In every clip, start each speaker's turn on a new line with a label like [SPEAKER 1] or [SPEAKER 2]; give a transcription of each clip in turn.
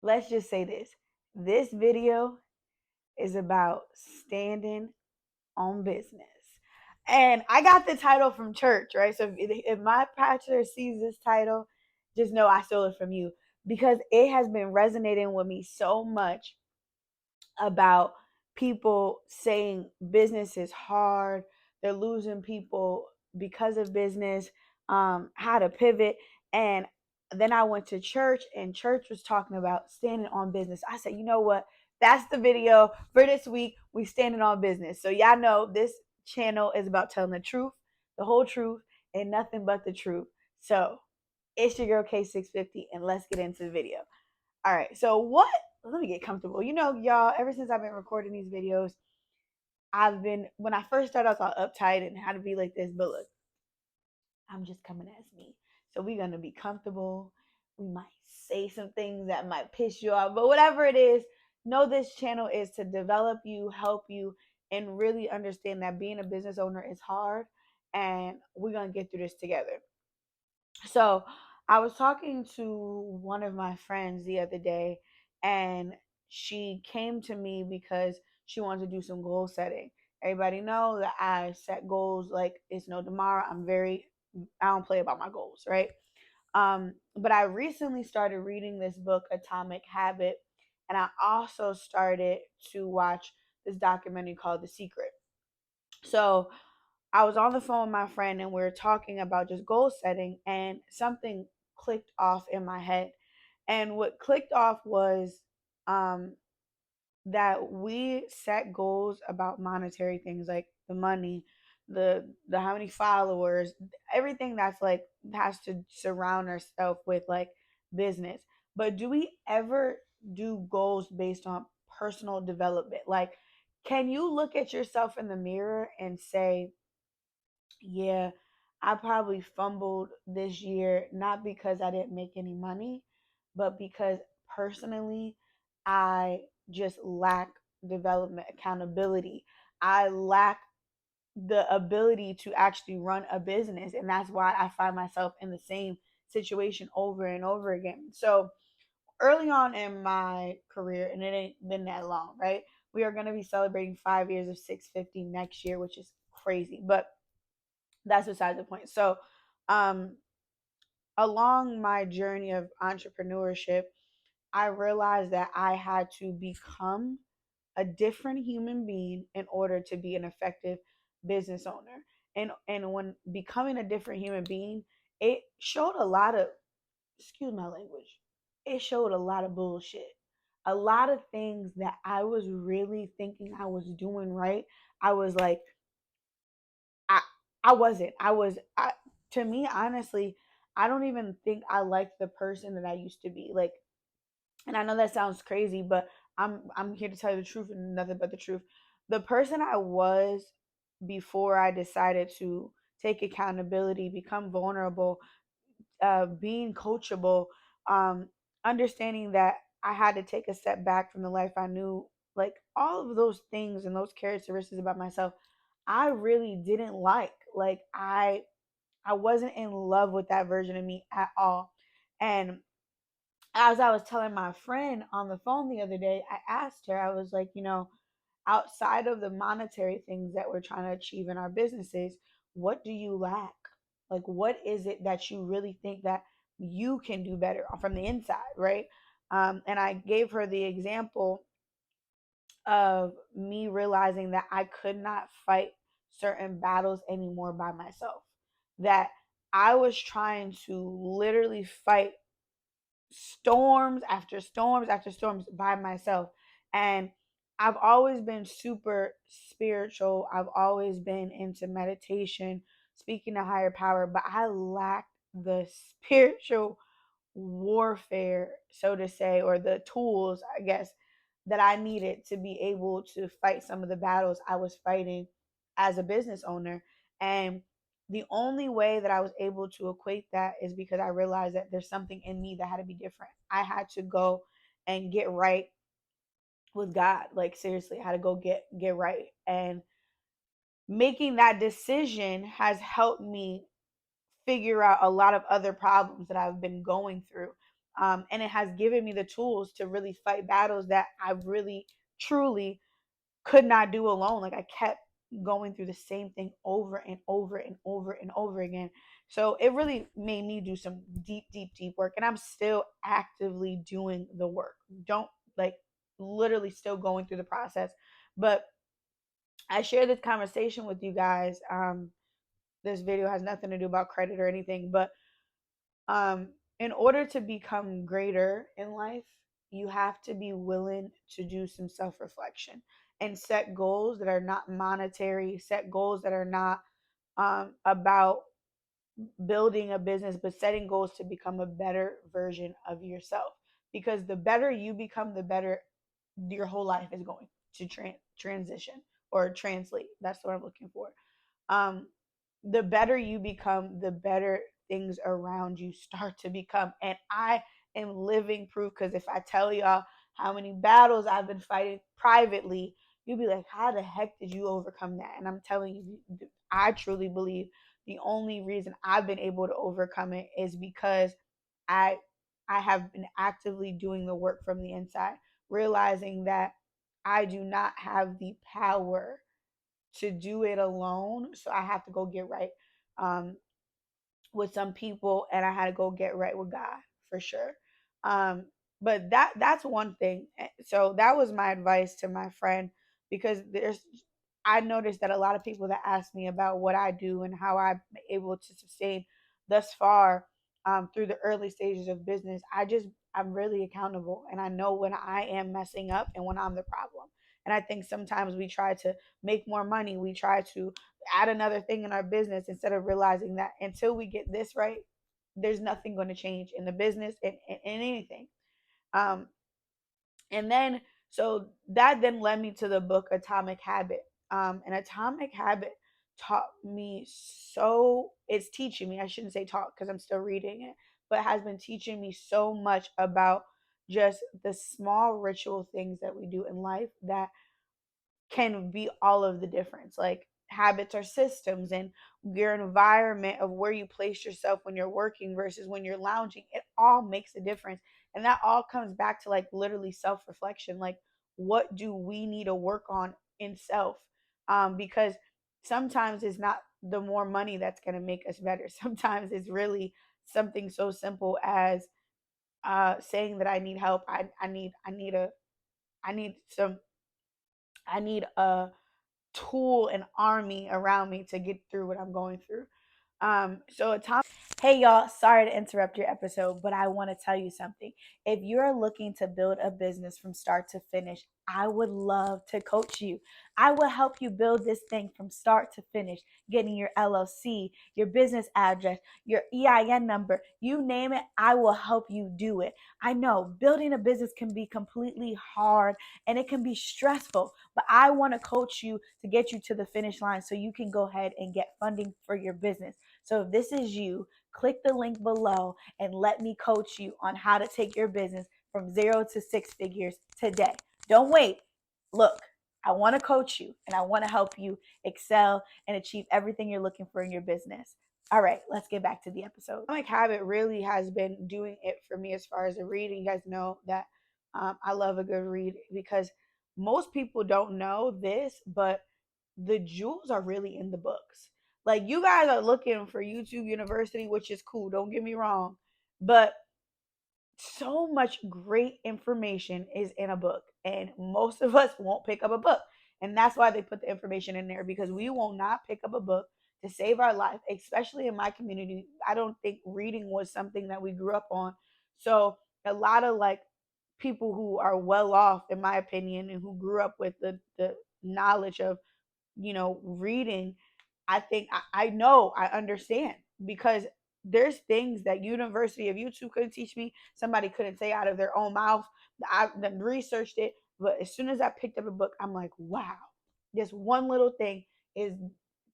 [SPEAKER 1] let's just say this. This video is about standing on business. And I got the title from church, right? So if my pastor sees this title, just know I stole it from you because it has been resonating with me so much about people saying business is hard, they're losing people because of business, how to pivot. And then I went to church, and church was talking about standing on business. I said, you know what? That's the video for this week. We standing on business. So y'all know this channel is about telling the truth, the whole truth, and nothing but the truth. So it's your girl K650, and let's get into the video. All right. So what? Let me get comfortable. You know, y'all, ever since I've been recording these videos, when I first started, I was all uptight and how to be like this. But look, I'm just coming as me. So we're going to be comfortable. We might say some things that might piss you off, but whatever it is, know this channel is to develop you, help you, and really understand that being a business owner is hard. And we're going to get through this together. So I was talking to one of my friends the other day, and she came to me because she wanted to do some goal setting. Everybody know that I set goals like it's no tomorrow. I don't play about my goals, right? But I recently started reading this book, Atomic Habit, and I also started to watch this documentary called The Secret. So I was on the phone with my friend, and we were talking about just goal setting, and something clicked off in my head. And what clicked off was um, that we set goals about monetary things like the money, the how many followers, everything that's like has to surround ourselves with like business. But do we ever do goals based on personal development? Like, can you look at yourself in the mirror and say, yeah, I probably fumbled this year, not because I didn't make any money, but because personally, I just lack development, accountability. I lack the ability to actually run a business. And that's why I find myself in the same situation over and over again. So early on in my career, and it ain't been that long, right? We are going to be celebrating 5 years of 650 next year, which is crazy. But that's beside the point. So, um, along my journey of entrepreneurship, I realized that I had to become a different human being in order to be an effective business owner. And when becoming a different human being, it showed a lot of, excuse my language, it showed a lot of bullshit. A lot of things that I was really thinking I was doing right. I was like, I I wasn't. To me, honestly, I don't even think I liked the person that I used to be. Like, and I know that sounds crazy, but I'm here to tell you the truth and nothing but the truth. The person I was before I decided to take accountability, become vulnerable, being coachable, um, understanding that I had to take a step back from the life I knew, like all of those things and those characteristics about myself, I really didn't like. Like I wasn't in love with that version of me at all. And as I was telling my friend on the phone the other day, I asked her, I was like, outside of the monetary things that we're trying to achieve in our businesses, what do you lack? Like, what is it that you really think that you can do better from the inside, right? And I gave her the example of me realizing that I could not fight certain battles anymore by myself. That I was trying to literally fight storms after storms after storms by myself. And I've always been super spiritual. I've always been into meditation, speaking to higher power, but I lacked the spiritual warfare, so to say, or the tools, I guess, that I needed to be able to fight some of the battles I was fighting as a business owner. And the only way that I was able to equate that is because I realized that there's something in me that had to be different. I had to go and get right with God. Like seriously, I had to go get right. And making that decision has helped me figure out a lot of other problems that I've been going through. And it has given me the tools to really fight battles that I really, truly could not do alone. Like I kept going through the same thing over and over and over and over again. So it really made me do some deep, deep, deep work. And I'm still actively doing the work. Don't like literally still going through the process. But I share this conversation with you guys. This video has nothing to do about credit or anything, but um, in order to become greater in life, you have to be willing to do some self reflection and set goals that are not monetary, set goals that are not about building a business, but setting goals to become a better version of yourself. Because the better you become, the better your whole life is going to transition or translate. That's what I'm looking for. um, the better you become, the better things around you start to become. And I am living proof, because if I tell y'all how many battles I've been fighting privately, you'll be like, how the heck did you overcome that? And I'm telling you, I truly believe the only reason I've been able to overcome it is because I I have been actively doing the work from the inside, realizing that I do not have the power to do it alone. So I have to go get right um, with some people, and I had to go get right with God for sure. Um, but that's one thing. So that was my advice to my friend, because I noticed that a lot of people that ask me about what I do and how I'm able to sustain thus far through the early stages of business, I'm really accountable, and I know when I am messing up and when I'm the problem. And I think sometimes we try to make more money, we try to add another thing in our business instead of realizing that until we get this right, there's nothing going to change in the business and anything. Um, and then, so that then led me to the book Atomic Habit. And Atomic Habit taught me so, it's teaching me, I shouldn't say taught because I'm still reading it, but has been teaching me so much about just the small ritual things that we do in life that can be all of the difference. Like habits are systems, and your environment of where you place yourself when you're working versus when you're lounging, it all makes a difference. And that all comes back to like literally self reflection. Like, what do we need to work on in self? Because sometimes it's not the more money that's going to make us better. Sometimes it's really something so simple as saying that I need help. I need some, I need a tool and army around me to get through what I'm going through. So Atomic. Hey y'all, sorry to interrupt your episode, but I want to tell you something. If you're looking to build a business from start to finish, I would love to coach you. I will help you build this thing from start to finish, getting your LLC, your business address, your EIN number, you name it, I will help you do it. I know building a business can be completely hard and it can be stressful, but I want to coach you to get you to the finish line so you can go ahead and get funding for your business. So if this is you, click the link below and let me coach you on how to take your business from 0 to 6 figures today. Don't wait. Look, I want to coach you and I want to help you excel and achieve everything you're looking for in your business. All right, let's get back to the episode. Atomic Habit really has been doing it for me as far as the reading. You guys know that I love a good read, because most people don't know this, but the jewels are really in the books. Like, you guys are looking for YouTube University, which is cool, don't get me wrong, but so much great information is in a book, and most of us won't pick up a book. And that's why they put the information in there, because we will not pick up a book to save our life. Especially in my community, I don't think reading was something that we grew up on. So a lot of like people who are well off, in my opinion, and who grew up with the knowledge of, reading, I think I know, I understand, because there's things that University of YouTube couldn't teach me. Somebody couldn't say out of their own mouth. I then researched it, but as soon as I picked up a book, I'm like, wow, this one little thing is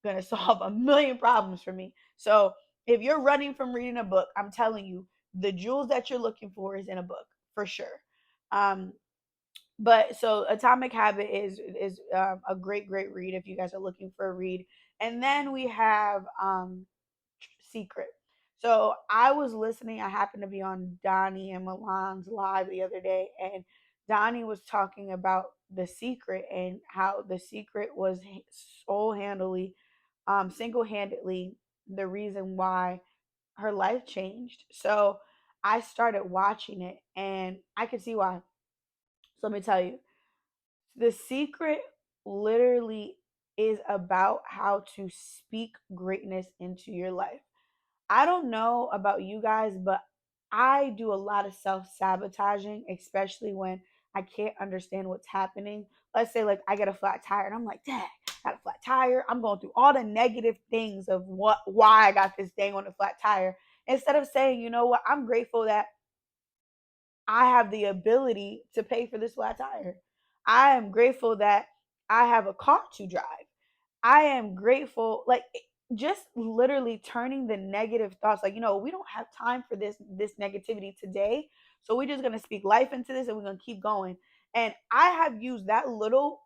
[SPEAKER 1] gonna solve a million problems for me. So if you're running from reading a book, I'm telling you, the jewels that you're looking for is in a book for sure. Um, but so Atomic Habit is a great read if you guys are looking for a read. And then we have Secret. So I was listening. I happened to be on Donnie and Milan's live the other day, and Donnie was talking about The Secret and how The Secret was single handedly the reason why her life changed. So I started watching it, and I could see why. So let me tell you, The Secret literally is about how to speak greatness into your life. I don't know about you guys, but I do a lot of self sabotaging, especially when I can't understand what's happening. Let's say, like, I get a flat tire, and I'm like, Dad, I got a flat tire. I'm going through all the negative things of why I got this dang on a flat tire. Instead of saying, you know what, I'm grateful that I have the ability to pay for this flat tire. I am grateful that I have a car to drive. I am grateful, like, just literally turning the negative thoughts, like, we don't have time for this negativity today. So we're just gonna speak life into this, and we're gonna keep going. And I have used that little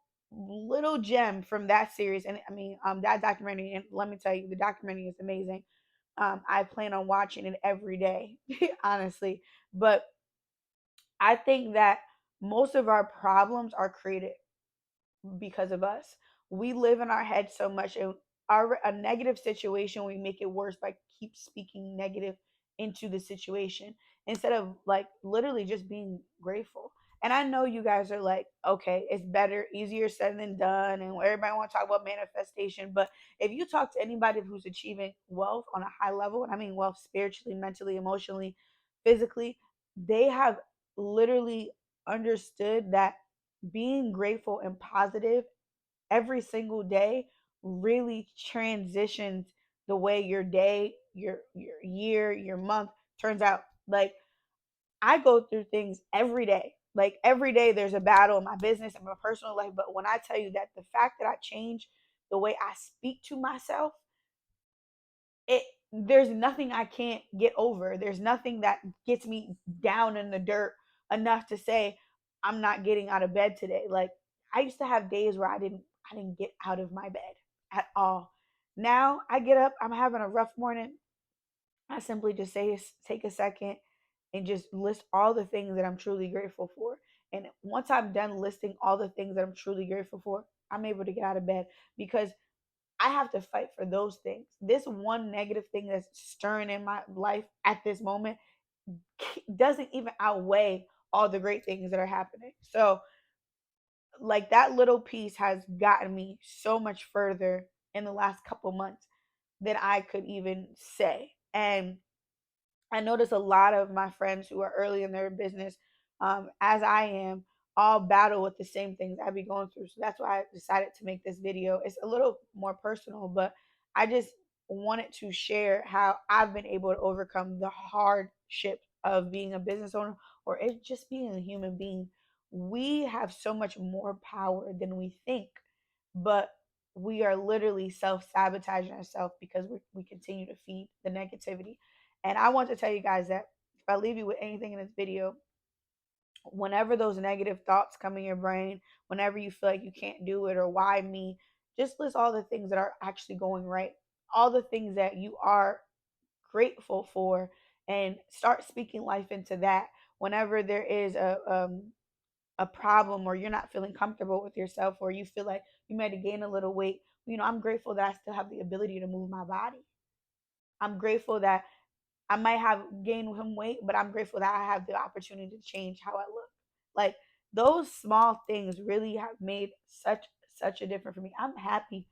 [SPEAKER 1] gem from that series, and I mean, that documentary. And let me tell you, the documentary is amazing. I plan on watching it every day, honestly. But I think that most of our problems are created because of us. We live in our head so much, and a negative situation, we make it worse by keep speaking negative into the situation instead of, like, literally just being grateful. And I know you guys are like, okay, it's better, easier said than done, and everybody want to talk about manifestation. But if you talk to anybody who's achieving wealth on a high level, and I mean wealth spiritually, mentally, emotionally, physically, they have literally understood that being grateful and positive every single day really transitions the way your day, your year, your month turns out. Like, I go through things every day. Like, every day there's a battle in my business and my personal life. But when I tell you that the fact that I change the way I speak to myself, it there's nothing I can't get over. There's nothing that gets me down in the dirt enough to say I'm not getting out of bed today. Like, I used to have days where I didn't get out of my bed at all. Now I get up, I'm having a rough morning. I simply just take a second and just list all the things that I'm truly grateful for. And once I'm done listing all the things that I'm truly grateful for, I'm able to get out of bed, because I have to fight for those things. This one negative thing that's stirring in my life at this moment doesn't even outweigh all the great things that are happening. So, like, that little piece has gotten me so much further in the last couple months than I could even say. And I notice a lot of my friends who are early in their business, as I am, all battle with the same things I be going through. So that's why I decided to make this video. It's a little more personal, but I just wanted to share how I've been able to overcome the hardship of being a business owner, or it's just being a human being. We have so much more power than we think, but we are literally self sabotaging ourselves because we continue to feed the negativity. And I want to tell you guys that if I leave you with anything in this video, whenever those negative thoughts come in your brain, whenever you feel like you can't do it or why me, just list all the things that are actually going right, all the things that you are grateful for, and start speaking life into that. Whenever there is a problem, or you're not feeling comfortable with yourself, or you feel like you might have gained a little weight, I'm grateful that I still have the ability to move my body. I'm grateful that I might have gained some weight, but I'm grateful that I have the opportunity to change how I look. Like, those small things really have made such a difference for me. I'm happy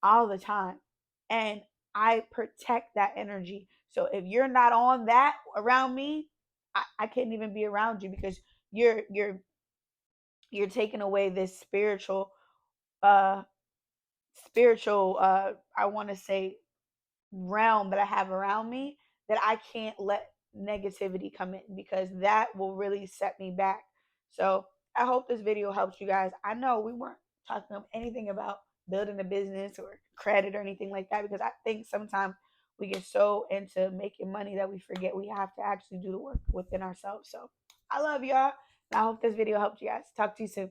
[SPEAKER 1] all the time, and I protect that energy. So if you're not on that around me, I can't even be around you, because you're you're you're taking away this uh spiritual I want to say realm that I have around me, that I can't let negativity come in, because that will really set me back. So I hope this video helps you guys. I know we weren't talking anything about building a business or credit or anything like that, because I think sometimes we get so into making money that we forget we have to actually do the work within ourselves. So I love y'all. And I hope this video helped you guys. Talk to you soon.